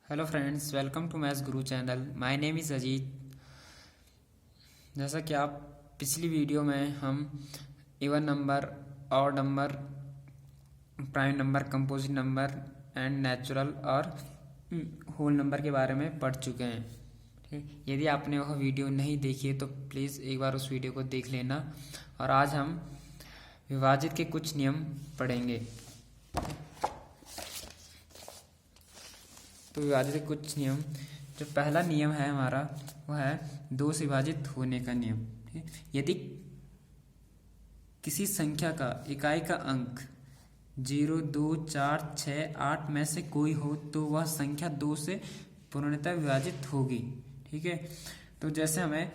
Hello friends, welcome to maths Guru channel. My name is Ajit. जैसा कि आप पिछली वीडियो में हम even number, odd number, prime number, composite number and natural और होल नंबर के बारे में पढ़ चुके हैं। ठीक, यदि आपने वह वीडियो नहीं देखी है तो प्लीज़ एक बार उस वीडियो को देख लेना। और आज हम विभाजित के कुछ नियम पढ़ेंगे। तो विभाजित के कुछ नियम, जो पहला नियम है हमारा वह है दो से विभाजित होने का नियम। ठीक, यदि किसी संख्या का इकाई का अंक 0, 2, 4, 6, 8 में से कोई हो तो वह संख्या 2 से पूर्णतः विभाजित होगी। ठीक है, तो जैसे हमें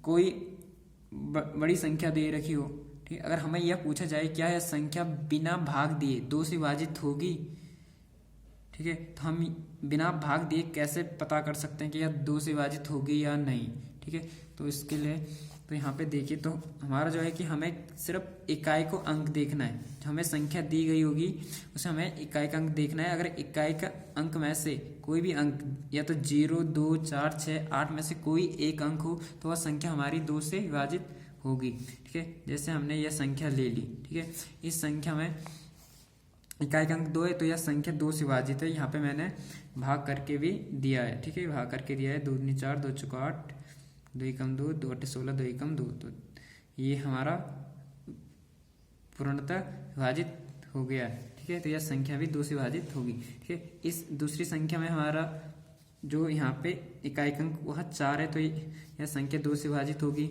कोई बड़ी संख्या दे रखी हो, ठीक, अगर हमें यह पूछा जाए क्या यह संख्या बिना भाग दिए 2 से विभाजित होगी, ठीक है, तो हम बिना भाग दिए कैसे पता कर सकते हैं कि यह 2 से विभाजित होगी या नहीं। ठीक है, तो इसके लिए तो यहाँ पे देखिए, तो हमारा जो है कि हमें सिर्फ इकाई को अंक देखना है। जो हमें संख्या दी गई होगी उसे हमें इकाई का अंक देखना है। अगर इकाई का अंक में से कोई भी अंक या तो 0, 2, 4, 6, 8 में से कोई एक अंक हो तो वह संख्या हमारी 2 से विभाजित होगी। ठीक है, जैसे हमने यह संख्या ले ली। ठीक है, इस संख्या में इकाई का अंक 2 है तो यह संख्या 2 से विभाजित है। यहाँ पे मैंने भाग करके भी दिया है। ठीक है, भाग करके दिया है। 2 दूनी 4, 2 चौका 8, 2 एकम 2, 2 अट्ठे 16, 2 एकम 2। तो ये हमारा पूर्णतः विभाजित हो गया है। ठीक है, तो यह संख्या भी 2 से विभाजित होगी। ठीक है, इस दूसरी संख्या में हमारा जो यहाँ पे इकाई का अंक वह 4 है तो यह संख्या 2 से विभाजित होगी।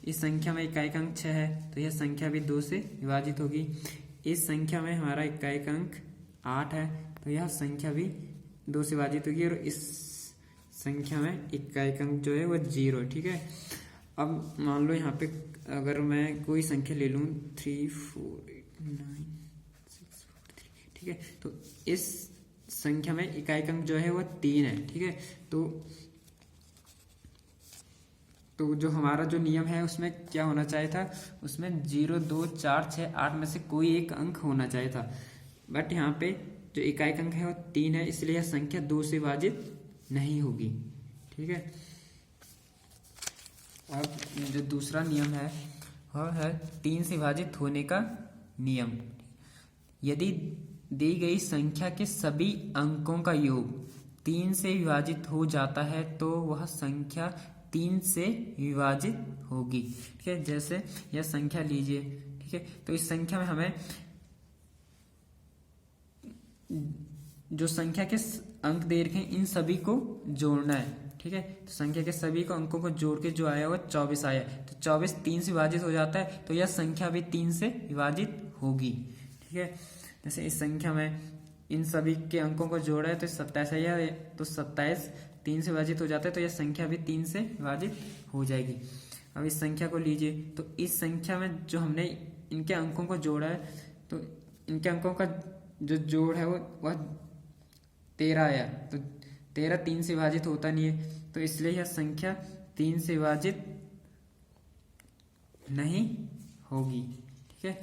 इस संख्या में इकाई का अंक 6 है तो यह संख्या भी 2 से विभाजित होगी। इस संख्या में हमारा इकाई का अंक 8 है तो यह संख्या भी 2 से विभाजित होगी। और इस संख्या में इकाई का अंक जो है वह 0 है। ठीक है, अब मान लो यहाँ पे अगर मैं कोई संख्या ले लूँ 3, 4, 8, 9, 6, 4, 3। ठीक है, तो इस संख्या में इकाई का अंक जो है वह 3 है। ठीक है, तो जो हमारा जो नियम है उसमें क्या होना चाहिए था, उसमें 0, 2, 4, 6, 8 में से कोई एक अंक होना चाहिए था। बट यहाँ पे जो इकाई का अंक है वो 3 है, इसलिए यह संख्या 2 से विभाजित नहीं होगी। ठीक है, अब जो दूसरा नियम है वह है 3 से विभाजित होने का नियम। यदि दी गई संख्या के सभी अंकों का योग 3 से विभाजित हो जाता है तो वह संख्या 3 से विभाजित होगी। ठीक है, जैसे यह संख्या लीजिए। ठीक है, तो इस संख्या में हमें जो संख्या के अंक दे रखे हैं इन सभी को जोड़ना है। ठीक है, तो संख्या के सभी को अंकों को जोड़ के जो आया वह 24 आया। तो 24 3 से विभाजित हो जाता है तो यह संख्या भी 3 से विभाजित होगी। ठीक है, जैसे इस संख्या में इन सभी के अंकों को जोड़ा है तो 27 आया, तो 27 3 से विभाजित हो जाता है तो यह संख्या भी 3 से विभाजित हो जाएगी। अब इस संख्या को लीजिए, तो इस संख्या में जो हमने इनके अंकों को जोड़ा है तो इनके अंकों का जो जोड़ है वह 13 आया। तो 13 3 से विभाजित होता नहीं है तो इसलिए यह संख्या 3 से विभाजित नहीं होगी। ठीक है,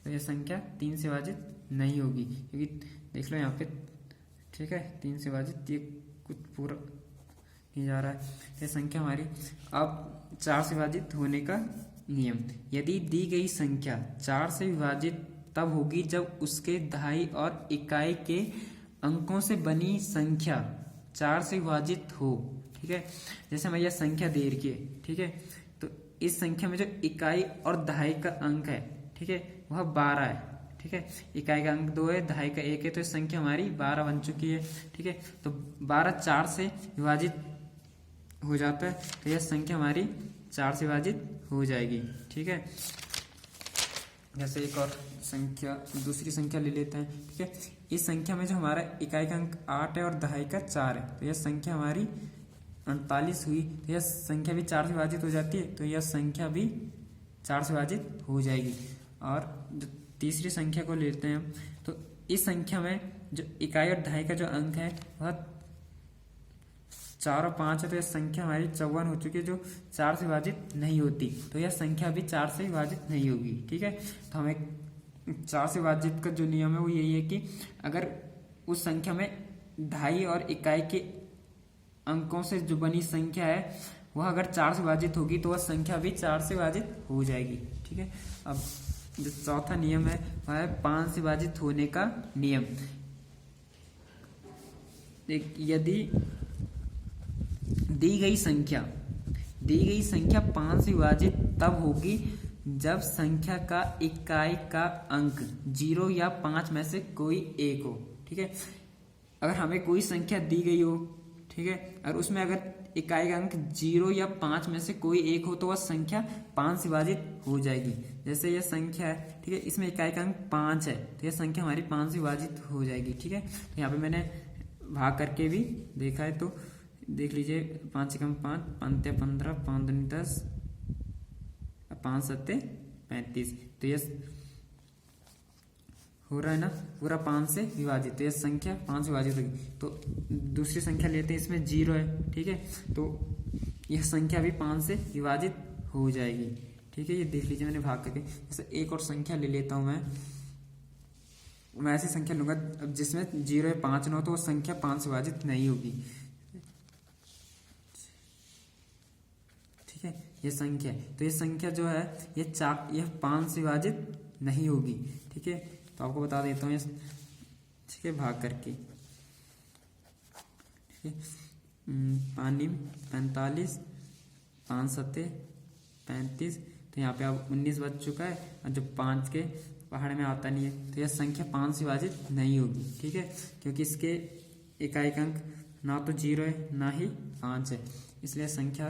तो यह संख्या 3 से विभाजित नहीं होगी क्योंकि देख लो यहाँ पे। ठीक है, 3 से विभाजित ये कुछ पूरा नहीं जा रहा है। यह संख्या हमारी अब 4 से विभाजित होने का नियम। यदि दी गई संख्या 4 से विभाजित तब होगी जब उसके दहाई और इकाई के अंकों से बनी संख्या 4 से विभाजित हो। ठीक है, जैसे हमें यह संख्या दे रखी है। ठीक है, तो इस संख्या में जो इकाई और दहाई का अंक है, ठीक है, वह 12 है। ठीक है, इकाई का अंक 2 है, दहाई का 1 है, तो इस संख्या हमारी 12 बन चुकी है। ठीक है, तो 12 4 से विभाजित हो जाता है तो यह संख्या हमारी 4 से विभाजित हो जाएगी। ठीक है, जैसे एक और संख्या, दूसरी संख्या ले लेते हैं। ठीक है, इस संख्या में जो हमारा इकाई का अंक 8 है और दहाई का 4 है तो यह संख्या हमारी 48 हुई। तो यह संख्या भी 4 से विभाजित हो जाती है तो यह संख्या भी 4 से विभाजित हो जाएगी। और जो तीसरी संख्या को लेते हैं हम, तो इस संख्या में जो इकाई और दहाई का जो अंक है वह 4 और 5 है तो यह संख्या हमारी 54 हो चुकी है जो 4 से विभाजित नहीं होती। तो यह संख्या भी 4 से विभाजित नहीं होगी। ठीक है, तो हमें 4 से विभाजित का जो नियम है वो यही है कि अगर उस संख्या में दहाई और इकाई के अंकों से जो बनी संख्या है वह अगर 4 से विभाजित होगी तो वह संख्या भी 4 से विभाजित हो जाएगी। ठीक है, अब जो चौथा नियम है वह है 5 से विभाजित होने का नियम। यदि दी गई संख्या 5 से विभाजित तब होगी जब संख्या का इकाई का अंक 0 या 5 में से कोई एक हो। ठीक है, अगर हमें कोई संख्या दी गई हो, ठीक है, और उसमें अगर इकाई का अंक 0 या 5 में से कोई एक हो तो वह संख्या 5 से विभाजित हो जाएगी। जैसे यह संख्या है, ठीक है, इसमें इकाई का अंक 5 है तो यह संख्या हमारी 5 से विभाजित हो जाएगी। ठीक है, तो यहाँ पे मैंने भाग करके भी देखा है, तो देख लीजिए 5 कम 5, 5 15, 5 दूनी 10, 5 7 35, तो यह हो रहा है ना पूरा 5 से विभाजित, तो यह संख्या 5 से विभाजित होगी। तो दूसरी संख्या लेते हैं, इसमें 0 है। ठीक है, तो यह संख्या भी 5 से विभाजित हो जाएगी। ठीक है, ये देख लीजिए मैंने भाग करके। जैसे एक और संख्या ले लेता हूं मैं ऐसी संख्या लूंगा अब जिसमें 0 या 5 ना हो तो वो संख्या 5 से विभाजित नहीं होगी। ठीक है, ये संख्या है, तो ये संख्या जो है यह 5 से विभाजित नहीं होगी। ठीक है, तो आपको बता देता हूँ, ठीक है, भाग करके। ठीक है, 45, 5 7 35, तो यहाँ पे अब 19 बच चुका है और जो 5 के पहाड़ में आता नहीं है तो यह संख्या 5 से विभाजित नहीं होगी। ठीक है, क्योंकि इसके इकाई का अंक ना तो 0 है ना ही 5 है, इसलिए संख्या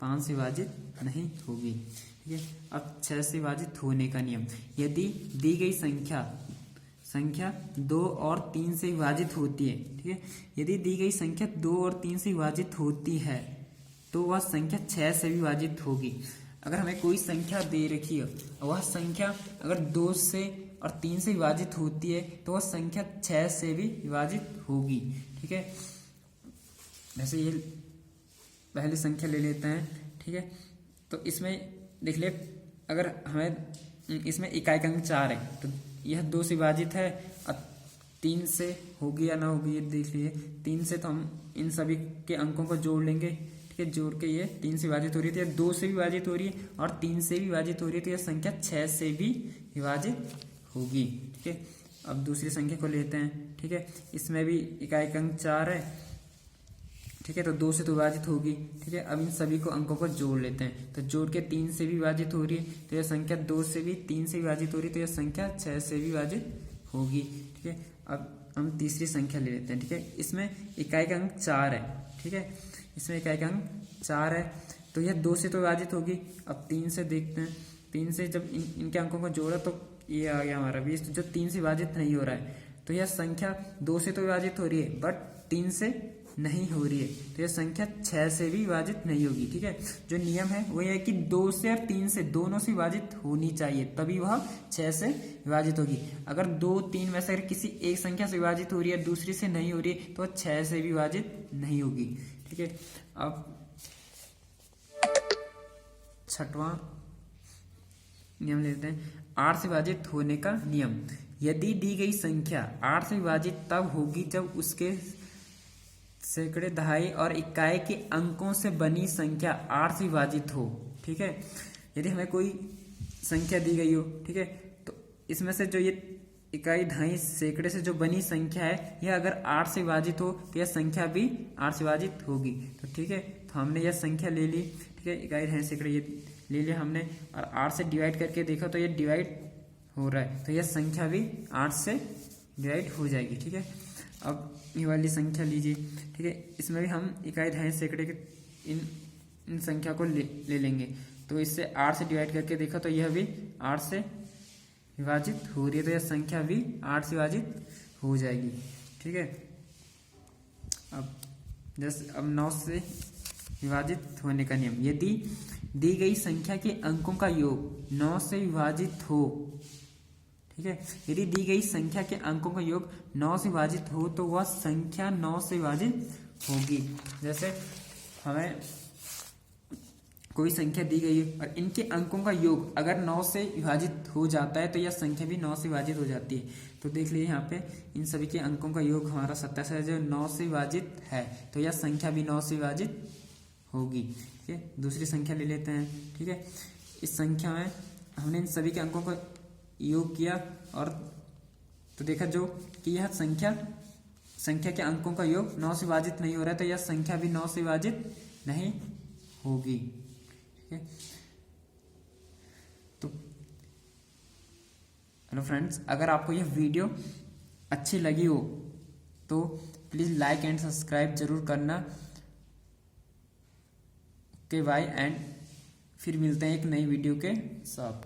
5 से विभाजित नहीं होगी। ठीक है, अब 6 से विभाजित होने का नियम। यदि दी गई संख्या 2 और 3 से विभाजित होती है, ठीक है, यदि दी गई संख्या 2 और 3 से विभाजित होती है तो वह संख्या 6 से विभाजित होगी। अगर हमें कोई संख्या दे रखी है और वह संख्या अगर 2 से और 3 से विभाजित होती है तो वह संख्या 6 से भी विभाजित होगी। ठीक है, जैसे ये पहली संख्या ले लेते हैं। ठीक है, तो इसमें देख ले, अगर हमें इसमें इकाई का अंक 4 है तो यह 2 से विभाजित है और 3 से होगी या ना होगी ये देख लीजिए। 3 से तो हम इन सभी के अंकों को जोड़ लेंगे। ठीक है, जोड़ के ये 3 से विभाजित हो रही है, तो यह 2 से भी विभाजित हो रही है और 3 से भी विभाजित हो रही है, तो यह संख्या 6 से भी विभाजित होगी। ठीक है, अब दूसरी संख्या को लेते हैं। ठीक है, इसमें भी इकाई का अंक 4 है। ठीक है, तो 2 से तो विभाजित होगी। ठीक है, अब इन सभी को अंकों को जोड़ लेते हैं, तो जोड़ के 3 से भी विभाजित हो रही है, तो यह संख्या 2 से भी 3 से विभाजित हो रही है, तो यह संख्या 6 से भी विभाजित होगी। ठीक है, अब हम तीसरी संख्या ले लेते हैं। ठीक है, इसमें इकाई का अंक 4 है। ठीक है, इसमें इकाई का अंक 4 है, तो यह 2 से तो विभाजित होगी। अब 3 से देखते हैं, 3 से जब इनके अंकों को जोड़ा तो ये आ गया हमारा 20, जो 3 से विभाजित नहीं हो रहा है, तो यह संख्या 2 से तो विभाजित हो रही है बट 3 से नहीं हो रही है, तो यह संख्या 6 से भी विभाजित नहीं होगी। ठीक है, जो नियम है वो यह है कि 2 से और 3 से दोनों से विभाजित होनी चाहिए तभी वह 6 से विभाजित होगी। अगर 2 3 में से अगर किसी एक संख्या से विभाजित हो रही है दूसरी से नहीं हो रही है तो 6 से भी विभाजित नहीं होगी। ठीक है, अब 6वां नियम लेते हैं, 8 से विभाजित होने का नियम। यदि दी गई संख्या 8 से विभाजित तब होगी जब उसके सैकड़े, दहाई और इकाई के अंकों से बनी संख्या 8 से विभाजित हो। ठीक है, यदि हमें कोई संख्या दी गई हो, ठीक है, तो इसमें से जो ये इकाई, दहाई, सैकड़े से जो बनी संख्या है यह अगर 8 से विभाजित हो तो यह संख्या भी 8 से विभाजित होगी। तो ठीक है, तो हमने यह संख्या ले ली। ठीक है, इकाई, दहाई, सैकड़े ये ले लिया हमने और 8 से डिवाइड करके देखा तो ये डिवाइड हो रहा है, तो यह संख्या भी 8 से डिवाइड हो जाएगी। ठीक है, अब ये वाली संख्या लीजिए। ठीक है, इसमें भी हम इकाई, दहाई, सैकड़े के इन संख्या को ले लेंगे, तो इससे 8 से डिवाइड करके देखा तो यह भी 8 से विभाजित हो रही है, तो यह संख्या भी 8 से विभाजित हो जाएगी। ठीक है, अब 9 से विभाजित होने का नियम। यदि दी गई संख्या के अंकों का योग 9 से विभाजित हो, ठीक है, यदि दी गई संख्या के अंकों का योग 9 से विभाजित हो तो वह संख्या 9 से विभाजित होगी। जैसे हमें कोई संख्या दी गई है और इनके अंकों का योग अगर 9 से विभाजित हो जाता है तो यह संख्या भी 9 से विभाजित हो जाती है। तो देख लीजिए यहाँ पे इन सभी के अंकों का योग हमारा 27 है जो 9 से विभाजित है, तो यह संख्या भी 9 से विभाजित होगी। ठीक है, दूसरी संख्या ले लेते हैं। ठीक है, इस संख्या में हमने इन सभी के अंकों का योग किया और तो देखा जो कि यह संख्या के अंकों का योग 9 से विभाजित नहीं हो रहा है, तो यह संख्या भी 9 से विभाजित नहीं होगी। ठीक है, तो हेलो फ्रेंड्स, अगर आपको यह वीडियो अच्छी लगी हो तो प्लीज लाइक एंड सब्सक्राइब जरूर करना। ओके बाय, एंड फिर मिलते हैं एक नई वीडियो के साथ।